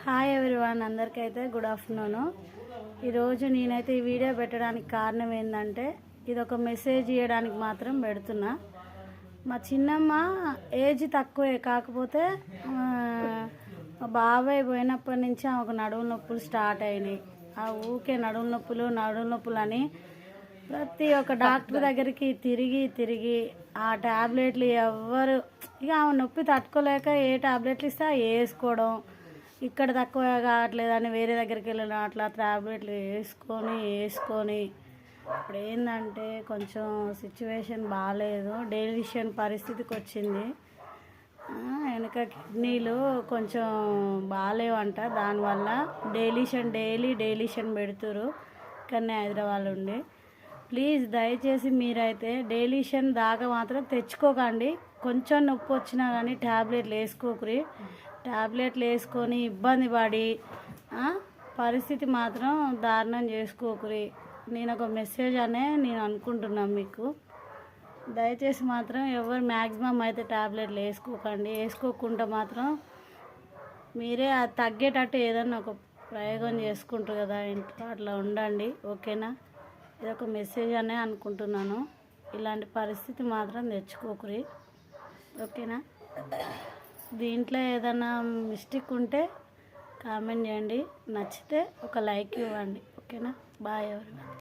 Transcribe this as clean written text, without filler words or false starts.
Hi everyone, అందరికైతే good afternoon. ఈరోజు నేనైతే ఈ వీడియో పెట్టడానికి కారణం ఏంటంటే ఇది ఒక మెసేజ్ ఇవ్వడానికి మాత్రం పెడుతున్నా. మా చిన్నమ్మ ఏజ్ తక్కువే, కాకపోతే మా బాబాయ్ పోయినప్పటి నుంచి ఆమెకు నడుము నొప్పులు స్టార్ట్ అయినాయి. ఆ ఊకే నడుము నొప్పులు అని ప్రతి ఒక్క డాక్టర్ దగ్గరికి తిరిగి ఆ ట్యాబ్లెట్లు ఎవ్వరు ఇక ఆమె నొప్పి తట్టుకోలేక ఏ ట్యాబ్లెట్లు ఇస్తే వేసుకోవడం, ఇక్కడ తక్కువ కావట్లేదని వేరే దగ్గరికి వెళ్ళడం, అట్లా ట్యాబ్లెట్లు వేసుకొని ఇప్పుడు ఏంటంటే కొంచెం సిచ్యువేషన్ బాగాలేదు, డైలిషన్ పరిస్థితికి వచ్చింది. వెనక కిడ్నీలు కొంచెం బాగాలేవంట, దానివల్ల డైలీషన్ పెడుతురు కానీ హైదరాబాద్ ఉండి. ప్లీజ్ దయచేసి మీరైతే డైలీషన్ దాకా మాత్రం తెచ్చుకోకండి. కొంచెం నొప్పి వచ్చినా కానీ ట్యాబ్లెట్లు వేసుకోకరి. ట్యాబ్లెట్లు వేసుకొని ఇబ్బంది పడి పరిస్థితి మాత్రం దారుణం చేసుకోకరి. నేను ఒక మెసేజ్ నేను అనుకుంటున్నాను మీకు. దయచేసి మాత్రం ఎవరు మ్యాక్సిమం అయితే ట్యాబ్లెట్లు వేసుకోకండి. వేసుకోకుండా మాత్రం మీరే అది తగ్గేటట్టు ఏదన్నా ఒక ప్రయోగం చేసుకుంటారు కదా ఇంట్లో, అట్లా ఉండండి. ఓకేనా? ఇది ఒక మెసేజ్ అనుకుంటున్నాను. ఇలాంటి పరిస్థితి మాత్రం తెచ్చుకోకరి. ఓకేనా? దీంట్లో ఏదైనా మిస్టేక్ ఉంటే కామెంట్ చేయండి, నచ్చితే ఒక లైక్ ఇవ్వండి. ఓకేనా? Bye everyone.